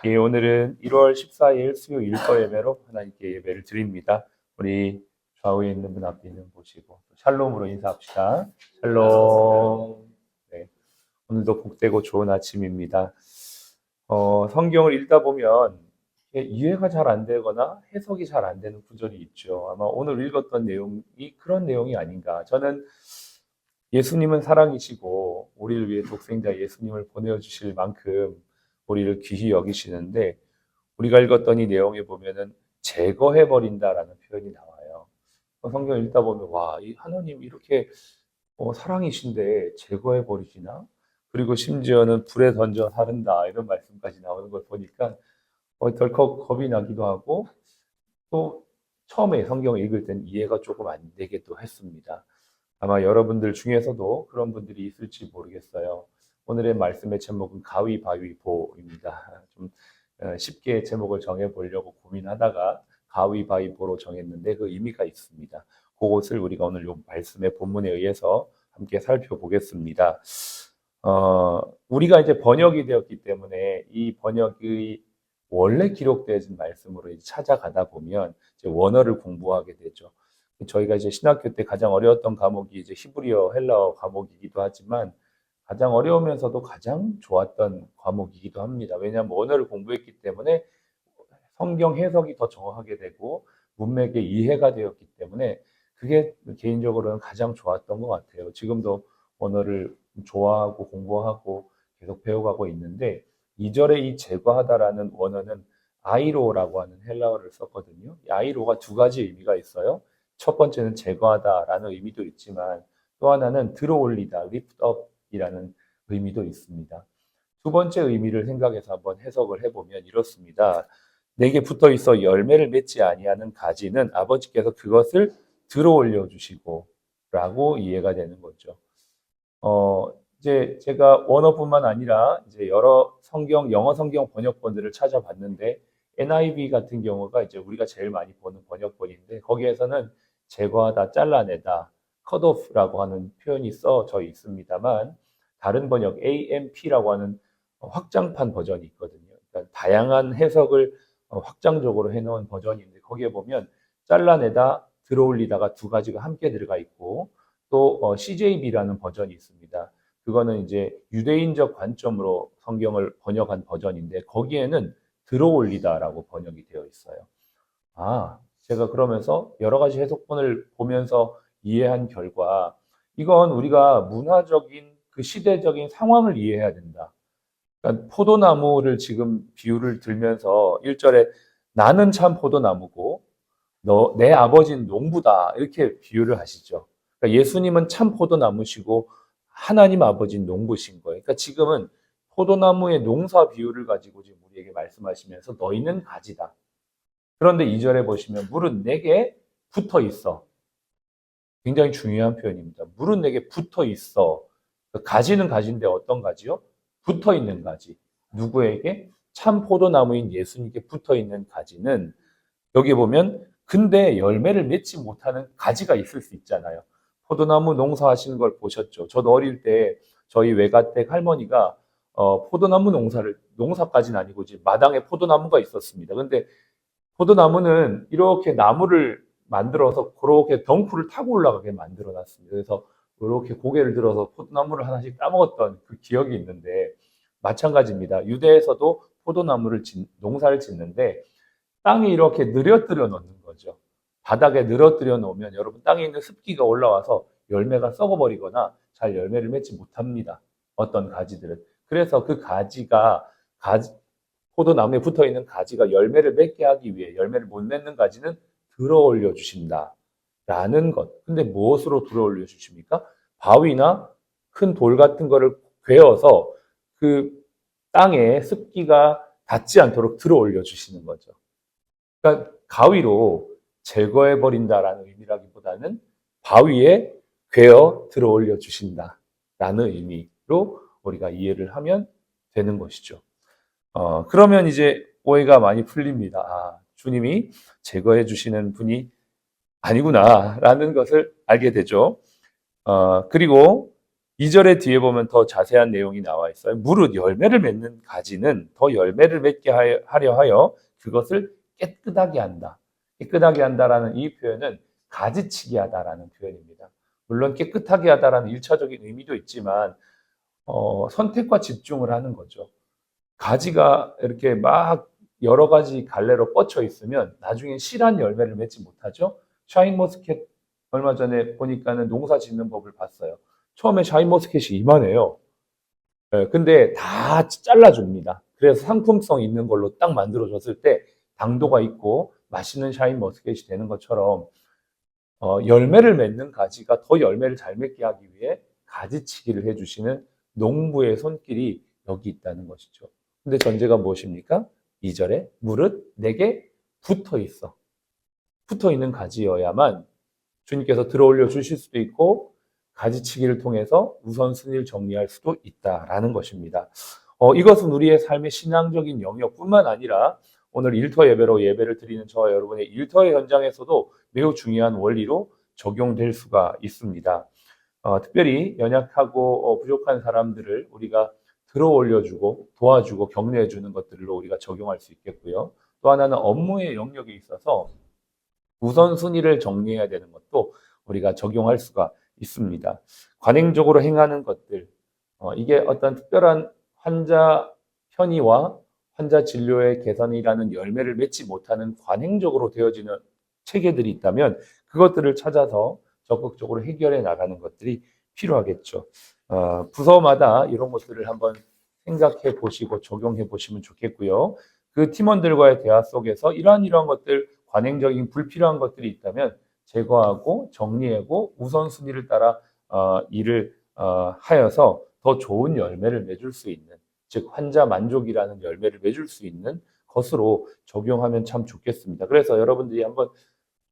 예, 오늘은 1월 14일 수요 일터 예배로 하나님께 예배를 드립니다. 우리 좌우에 있는 분 앞에 있는 보시고 샬롬으로 인사합시다. 샬롬. 네, 오늘도 복되고 좋은 아침입니다. 성경을 읽다 보면 이해가 잘 안 되거나 해석이 잘 안 되는 구절이 있죠. 아마 오늘 읽었던 내용이 그런 내용이 아닌가. 저는 예수님은 사랑이시고 우리를 위해 독생자 예수님을 보내주실 만큼 우리를 귀히 여기시는데 우리가 읽었던 이 내용에 보면은 제거해버린다라는 표현이 나와요. 성경 읽다 보면 와, 이 하나님 이렇게 사랑이신데 제거해버리시나? 그리고 심지어는 불에 던져 사른다 이런 말씀까지 나오는 걸 보니까 덜컥 겁이 나기도 하고 또 처음에 성경을 읽을 땐 이해가 조금 안 되기도 했습니다. 아마 여러분들 중에서도 그런 분들이 있을지 모르겠어요. 오늘의 말씀의 제목은 가위바위보입니다. 좀 쉽게 제목을 정해보려고 고민하다가 가위바위보로 정했는데 그 의미가 있습니다. 그것을 우리가 오늘 이 말씀의 본문에 의해서 함께 살펴보겠습니다. 우리가 이제 번역이 되었기 때문에 이 번역의 원래 기록되어진 말씀으로 이제 찾아가다 보면 이제 원어를 공부하게 되죠. 저희가 이제 신학교 때 가장 어려웠던 과목이 이제 히브리어, 헬라어 과목이기도 하지만 가장 어려우면서도 가장 좋았던 과목이기도 합니다. 왜냐하면 언어를 공부했기 때문에 성경 해석이 더 정확하게 되고 문맥의 이해가 되었기 때문에 그게 개인적으로는 가장 좋았던 것 같아요. 지금도 언어를 좋아하고 공부하고 계속 배워가고 있는데 2절에 이 제거하다라는 원어는 아이로라고 하는 헬라어를 썼거든요. 이 아이로가 두 가지 의미가 있어요. 첫 번째는 제거하다라는 의미도 있지만 또 하나는 들어올리다, lift up이라는 의미도 있습니다. 두 번째 의미를 생각해서 한번 해석을 해보면 이렇습니다. 내게 붙어 있어 열매를 맺지 아니하는 가지는 아버지께서 그것을 들어올려 주시고 라고 이해가 되는 거죠. 이제 제가 원어뿐만 아니라 이제 여러 영어 성경 번역본들을 찾아봤는데 NIV 같은 경우가 이제 우리가 제일 많이 보는 번역본인데 거기에서는 제거하다, 잘라내다, cut off라고 하는 표현이 써져 있습니다만 다른 번역 AMP라고 하는 확장판 버전이 있거든요. 그러니까 다양한 해석을 확장적으로 해놓은 버전인데 거기에 보면 잘라내다, 들어올리다가 두 가지가 함께 들어가 있고 또 CJB라는 버전이 있습니다. 그거는 이제 유대인적 관점으로 성경을 번역한 버전인데 거기에는 들어올리다라고 번역이 되어 있어요. 제가 그러면서 여러 가지 해석본을 보면서 이해한 결과 이건 우리가 문화적인 그 시대적인 상황을 이해해야 된다. 그러니까 포도나무를 지금 비유를 들면서 1절에 나는 참 포도나무고 내 아버지는 농부다 이렇게 비유를 하시죠. 그러니까 예수님은 참 포도나무시고 하나님 아버지는 농부신 거예요. 그러니까 지금은 포도나무의 농사 비유를 가지고 지금 우리에게 말씀하시면서 너희는 가지다. 그런데 2절에 보시면 물은 내게 붙어 있어. 굉장히 중요한 표현입니다. 물은 내게 붙어 있어. 가지는 가지인데 어떤 가지요? 붙어 있는 가지. 누구에게? 참 포도나무인 예수님께 붙어 있는 가지는 여기 보면 근데 열매를 맺지 못하는 가지가 있을 수 있잖아요. 포도나무 농사하시는 걸 보셨죠? 저도 어릴 때 저희 외가댁 할머니가 포도나무 농사까지는 아니고 이제 마당에 포도나무가 있었습니다. 근데 포도나무는 이렇게 나무를 만들어서 그렇게 덩쿨을 타고 올라가게 만들어 놨습니다. 그래서 이렇게 고개를 들어서 포도나무를 하나씩 따먹었던 그 기억이 있는데 마찬가지입니다. 유대에서도 농사를 짓는데 땅에 이렇게 늘어뜨려 놓는 거죠. 바닥에 늘어뜨려 놓으면 여러분 땅에 있는 습기가 올라와서 열매가 썩어버리거나 잘 열매를 맺지 못합니다. 어떤 가지들은. 그래서 그 포도나무에 붙어 있는 가지가 열매를 맺게 하기 위해 열매를 못 맺는 가지는 들어 올려 주신다. 라는 것. 근데 무엇으로 들어 올려 주십니까? 바위나 큰 돌 같은 거를 괴어서 그 땅에 습기가 닿지 않도록 들어 올려 주시는 거죠. 그러니까 가위로 제거해 버린다라는 의미라기보다는 바위에 괴어 들어 올려 주신다라는 의미로 우리가 이해를 하면 되는 것이죠. 그러면 이제 오해가 많이 풀립니다. 주님이 제거해 주시는 분이 아니구나라는 것을 알게 되죠. 그리고 2절의 뒤에 보면 더 자세한 내용이 나와 있어요. 무릇 열매를 맺는 가지는 더 열매를 맺게 하려 하여 그것을 깨끗하게 한다. 깨끗하게 한다라는 이 표현은 가지치기 하다라는 표현입니다. 물론 깨끗하게 하다라는 1차적인 의미도 있지만 선택과 집중을 하는 거죠. 가지가 이렇게 막 여러 가지 갈래로 뻗쳐 있으면 나중에 실한 열매를 맺지 못하죠. 샤인머스켓 얼마 전에 보니까는 농사 짓는 법을 봤어요. 처음에 샤인머스켓이 이만해요. 근데 다 잘라줍니다. 그래서 상품성 있는 걸로 딱 만들어줬을 때 당도가 있고 맛있는 샤인머스켓이 되는 것처럼 열매를 맺는 가지가 더 열매를 잘 맺게 하기 위해 가지치기를 해주시는 농부의 손길이 여기 있다는 것이죠. 근데 전제가 무엇입니까? 2절에 무릇 내게 붙어 있어. 붙어 있는 가지여야만 주님께서 들어올려 주실 수도 있고 가지치기를 통해서 우선순위를 정리할 수도 있다라는 것입니다. 이것은 우리의 삶의 신앙적인 영역뿐만 아니라 오늘 일터 예배로 예배를 드리는 저와 여러분의 일터의 현장에서도 매우 중요한 원리로 적용될 수가 있습니다. 특별히 연약하고 부족한 사람들을 우리가 들어 올려주고 도와주고 격려해주는 것들로 우리가 적용할 수 있겠고요. 또 하나는 업무의 영역에 있어서 우선순위를 정리해야 되는 것도 우리가 적용할 수가 있습니다. 관행적으로 행하는 것들, 이게 어떤 특별한 환자 편의와 환자 진료의 개선이라는 열매를 맺지 못하는 관행적으로 되어지는 체계들이 있다면 그것들을 찾아서 적극적으로 해결해 나가는 것들이 필요하겠죠. 부서마다 이런 것들을 한번 생각해 보시고 적용해 보시면 좋겠고요. 그 팀원들과의 대화 속에서 이러한 것들, 관행적인 불필요한 것들이 있다면 제거하고 정리하고 우선순위를 따라 일을 하여서 더 좋은 열매를 맺을 수 있는, 즉 환자 만족이라는 열매를 맺을 수 있는 것으로 적용하면 참 좋겠습니다. 그래서 여러분들이 한번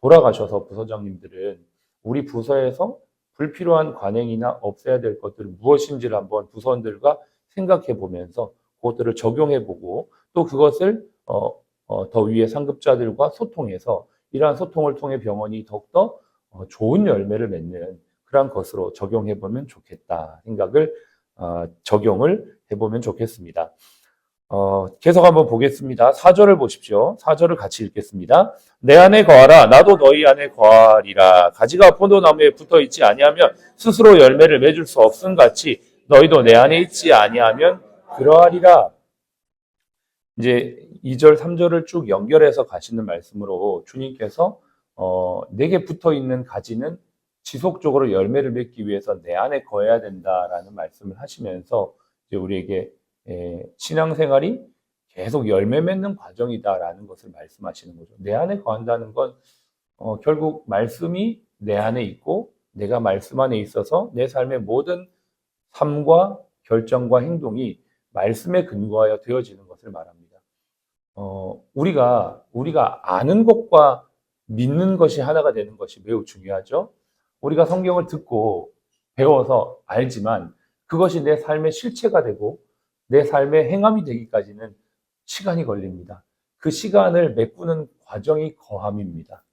돌아가셔서 부서장님들은 우리 부서에서 불필요한 관행이나 없애야 될 것들이 무엇인지를 한번 부서원들과 생각해 보면서 그것들을 적용해 보고 또 그것을 더 위에 상급자들과 소통해서 이러한 소통을 통해 병원이 더욱더 좋은 열매를 맺는 그러한 것으로 적용해 보면 좋겠다 생각을 적용을 해보면 좋겠습니다. 계속 한번 보겠습니다. 4절을 보십시오. 4절을 같이 읽겠습니다. 내 안에 거하라 나도 너희 안에 거하리라. 가지가 포도나무에 붙어 있지 아니하면 스스로 열매를 맺을 수 없음 같이 너희도 내 안에 있지 아니하면 그러하리라. 이제 2절, 3절을 쭉 연결해서 가시는 말씀으로 주님께서 내게 붙어 있는 가지는 지속적으로 열매를 맺기 위해서 내 안에 거해야 된다라는 말씀을 하시면서 이제 우리에게 신앙생활이 계속 열매 맺는 과정이다라는 것을 말씀하시는 거죠. 내 안에 거한다는 건 결국 말씀이 내 안에 있고 내가 말씀 안에 있어서 내 삶의 모든 삶과 결정과 행동이 말씀에 근거하여 되어지는 것을 말합니다. 우리가 아는 것과 믿는 것이 하나가 되는 것이 매우 중요하죠. 우리가 성경을 듣고 배워서 알지만 그것이 내 삶의 실체가 되고 내 삶의 행함이 되기까지는 시간이 걸립니다. 그 시간을 메꾸는 과정이 거함입니다.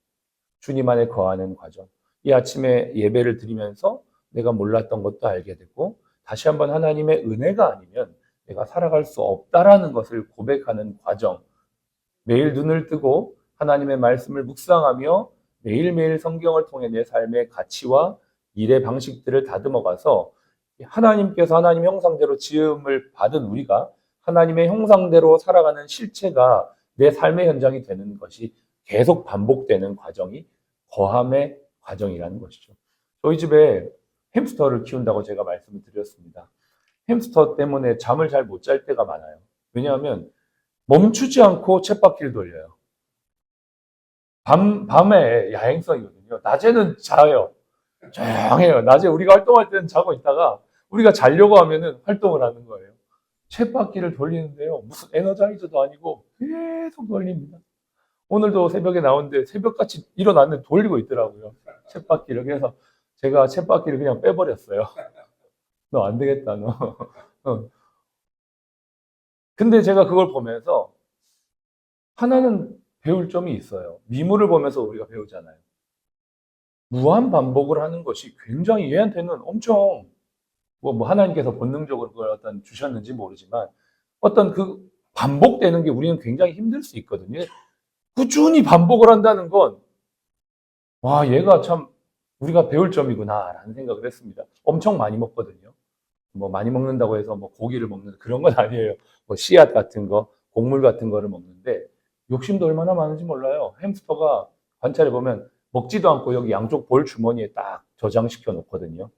주님 안에 거하는 과정. 이 아침에 예배를 드리면서 내가 몰랐던 것도 알게 되고 다시 한번 하나님의 은혜가 아니면 내가 살아갈 수 없다라는 것을 고백하는 과정. 매일 눈을 뜨고 하나님의 말씀을 묵상하며 매일매일 성경을 통해 내 삶의 가치와 일의 방식들을 다듬어가서 하나님께서 하나님 형상대로 지음을 받은 우리가 하나님의 형상대로 살아가는 실체가 내 삶의 현장이 되는 것이 계속 반복되는 과정이 거함의 과정이라는 것이죠. 저희 집에 햄스터를 키운다고 제가 말씀을 드렸습니다. 햄스터 때문에 잠을 잘 못 잘 때가 많아요. 왜냐하면 멈추지 않고 쳇바퀴를 돌려요. 밤에 야행성이거든요. 낮에는 자요. 조용해요. 낮에 우리가 활동할 때는 자고 있다가 우리가 자려고 하면은 활동을 하는 거예요. 쳇바퀴를 돌리는데요. 무슨 에너자이저도 아니고 계속 돌립니다. 오늘도 새벽에 나오는데 새벽같이 일어났는데 돌리고 있더라고요. 쳇바퀴를. 그래서 제가 쳇바퀴를 그냥 빼버렸어요. 너 안 되겠다, 너. 근데 제가 그걸 보면서 하나는 배울 점이 있어요. 미물을 보면서 우리가 배우잖아요. 무한 반복을 하는 것이 굉장히 얘한테는 엄청 뭐 하나님께서 본능적으로 그걸 어떤 주셨는지 모르지만 어떤 그 반복되는 게 우리는 굉장히 힘들 수 있거든요. 꾸준히 반복을 한다는 건, 와, 얘가 참 우리가 배울 점이구나라는 생각을 했습니다. 엄청 많이 먹거든요. 뭐 많이 먹는다고 해서 뭐 고기를 먹는 그런 건 아니에요. 뭐 씨앗 같은 거, 곡물 같은 거를 먹는데 욕심도 얼마나 많은지 몰라요. 햄스터가 관찰해 보면 먹지도 않고 여기 양쪽 볼 주머니에 딱 저장시켜 놓거든요.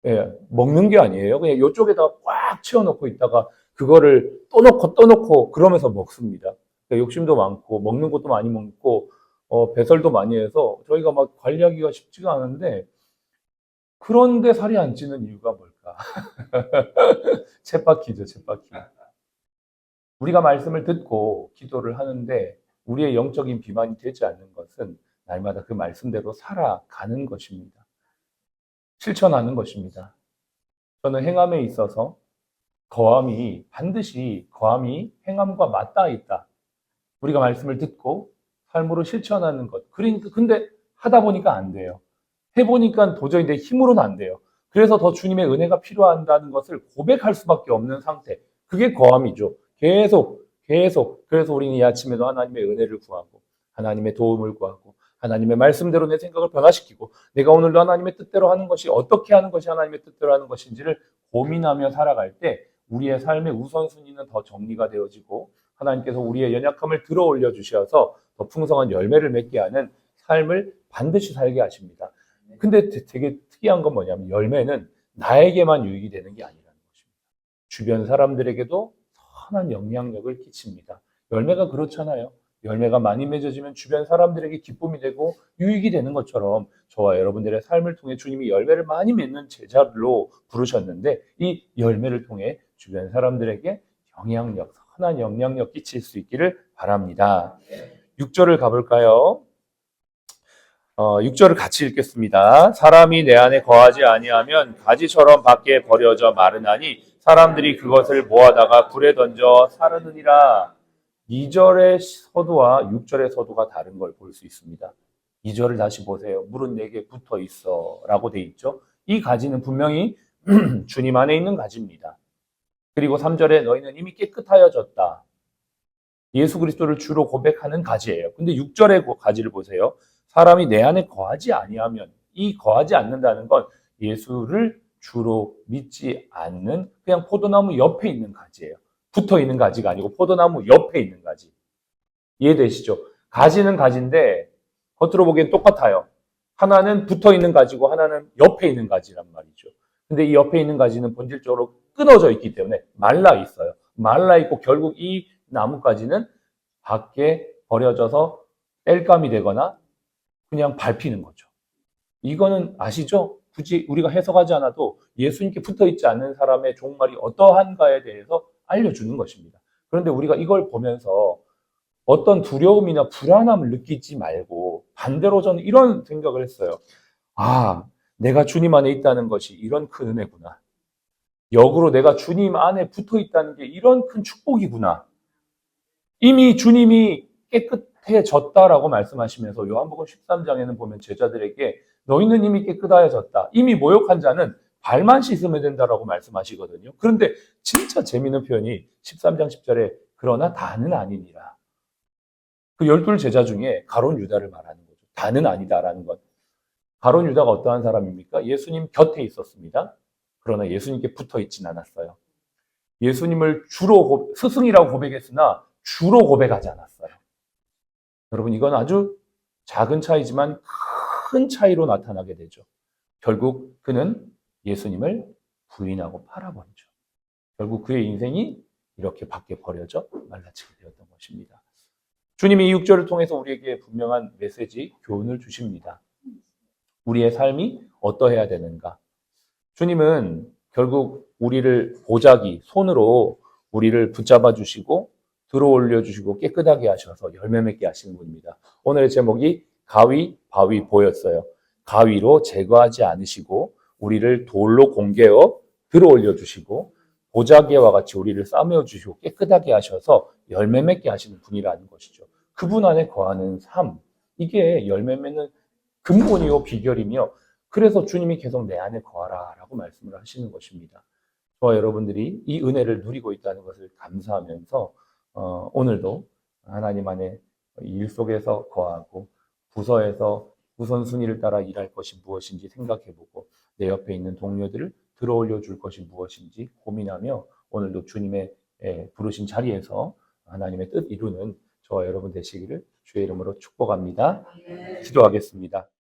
예, 먹는 게 아니에요. 그냥 이쪽에다 꽉 채워놓고 있다가 그거를 또 놓고 그러면서 먹습니다. 그러니까 욕심도 많고 먹는 것도 많이 먹고 배설도 많이 해서 저희가 막 관리하기가 쉽지가 않은데 그런데 살이 안 찌는 이유가 뭘까? 쳇바퀴죠, 쳇바퀴. 우리가 말씀을 듣고 기도를 하는데 우리의 영적인 비만이 되지 않는 것은 날마다 그 말씀대로 살아가는 것입니다. 실천하는 것입니다. 저는 행함에 있어서 반드시 거함이 행함과 맞닿아 있다. 우리가 말씀을 듣고 삶으로 실천하는 것. 그러니까 근데 하다 보니까 안 돼요. 해보니까 도저히 내 힘으로는 안 돼요. 그래서 더 주님의 은혜가 필요하다는 것을 고백할 수밖에 없는 상태. 그게 거함이죠. 계속. 그래서 우리는 이 아침에도 하나님의 은혜를 구하고, 하나님의 도움을 구하고, 하나님의 말씀대로 내 생각을 변화시키고, 내가 오늘도 하나님의 뜻대로 하는 것이 어떻게 하는 것이 하나님의 뜻대로 하는 것인지를 고민하며 살아갈 때, 우리의 삶의 우선순위는 더 정리가 되어지고, 하나님께서 우리의 연약함을 들어 올려 주셔서 더 풍성한 열매를 맺게 하는 삶을 반드시 살게 하십니다. 근데 되게 특이한 건 뭐냐면 열매는 나에게만 유익이 되는 게 아니라는 것입니다. 주변 사람들에게도 선한 영향력을 끼칩니다. 열매가 그렇잖아요. 열매가 많이 맺어지면 주변 사람들에게 기쁨이 되고 유익이 되는 것처럼 저와 여러분들의 삶을 통해 주님이 열매를 많이 맺는 제자로 부르셨는데 이 열매를 통해 주변 사람들에게 선한 영향력 끼칠 수 있기를 바랍니다. 6절을 가볼까요? 6절을 같이 읽겠습니다. 사람이 내 안에 거하지 아니하면 가지처럼 밖에 버려져 마르나니 사람들이 그것을 모아다가 불에 던져 사르느니라. 2절의 서두와 6절의 서두가 다른 걸 볼 수 있습니다. 2절을 다시 보세요. 물은 내게 붙어 있어 라고 돼 있죠. 이 가지는 분명히 주님 안에 있는 가지입니다. 그리고 3절에 너희는 이미 깨끗하여졌다. 예수 그리스도를 주로 고백하는 가지예요. 근데 6절의 가지를 보세요. 사람이 내 안에 거하지 아니하면, 이 거하지 않는다는 건 예수를 주로 믿지 않는 그냥 포도나무 옆에 있는 가지예요. 붙어 있는 가지가 아니고 포도나무 옆에 있는 가지. 이해되시죠? 가지는 가지인데 겉으로 보기엔 똑같아요. 하나는 붙어 있는 가지고 하나는 옆에 있는 가지란 말이죠. 근데 이 옆에 있는 가지는 본질적으로 끊어져 있기 때문에 말라 있어요. 말라 있고 결국 이 나뭇가지는 밖에 버려져서 땔감이 되거나 그냥 밟히는 거죠. 이거는 아시죠? 굳이 우리가 해석하지 않아도 예수님께 붙어 있지 않는 사람의 종말이 어떠한가에 대해서 알려주는 것입니다. 그런데 우리가 이걸 보면서 어떤 두려움이나 불안함을 느끼지 말고 반대로 저는 이런 생각을 했어요. 아, 내가 주님 안에 있다는 것이 이런 큰 은혜구나. 역으로 내가 주님 안에 붙어 있다는 게 이런 큰 축복이구나. 이미 주님이 깨끗해졌다라고 말씀하시면서 요한복음 13장에는 보면 제자들에게 너희는 이미 깨끗하여졌다. 이미 모욕한 자는 발만 씻으면 된다라고 말씀하시거든요. 그런데 진짜 재미있는 표현이 13장 10절에 그러나 다는 아니니라. 그 12 제자 중에 가룟 유다를 말하는 거죠. 다는 아니다라는 것. 가룟 유다가 어떠한 사람입니까? 예수님 곁에 있었습니다. 그러나 예수님께 붙어 있진 않았어요. 예수님을 주로 스승이라고 고백했으나 주로 고백하지 않았어요. 여러분 이건 아주 작은 차이지만 큰 차이로 나타나게 되죠. 결국 그는 예수님을 부인하고 팔아버리죠. 결국 그의 인생이 이렇게 밖에 버려져 말라치게 되었던 것입니다. 주님이 이 6절을 통해서 우리에게 분명한 메시지, 교훈을 주십니다. 우리의 삶이 어떠해야 되는가? 주님은 결국 우리를 보자기, 손으로 우리를 붙잡아 주시고 들어 올려 주시고 깨끗하게 하셔서 열매 맺게 하시는 분입니다. 오늘의 제목이 가위, 바위 보였어요. 가위로 제거하지 않으시고 우리를 돌로 공개어 들어 올려 주시고 보자기와 같이 우리를 싸매어 주시고 깨끗하게 하셔서 열매 맺게 하시는 분이라는 것이죠. 그분 안에 거하는 삶, 이게 열매 맺는 근본이요 비결이며 그래서 주님이 계속 내 안에 거하라라고 말씀을 하시는 것입니다. 저와 여러분들이 이 은혜를 누리고 있다는 것을 감사하면서 오늘도 하나님 안에 일 속에서 거하고 부서에서 우선순위를 따라 일할 것이 무엇인지 생각해보고 내 옆에 있는 동료들을 들어올려 줄 것이 무엇인지 고민하며 오늘도 주님의 부르신 자리에서 하나님의 뜻 이루는 저와 여러분 되시기를 주의 이름으로 축복합니다. 기도하겠습니다.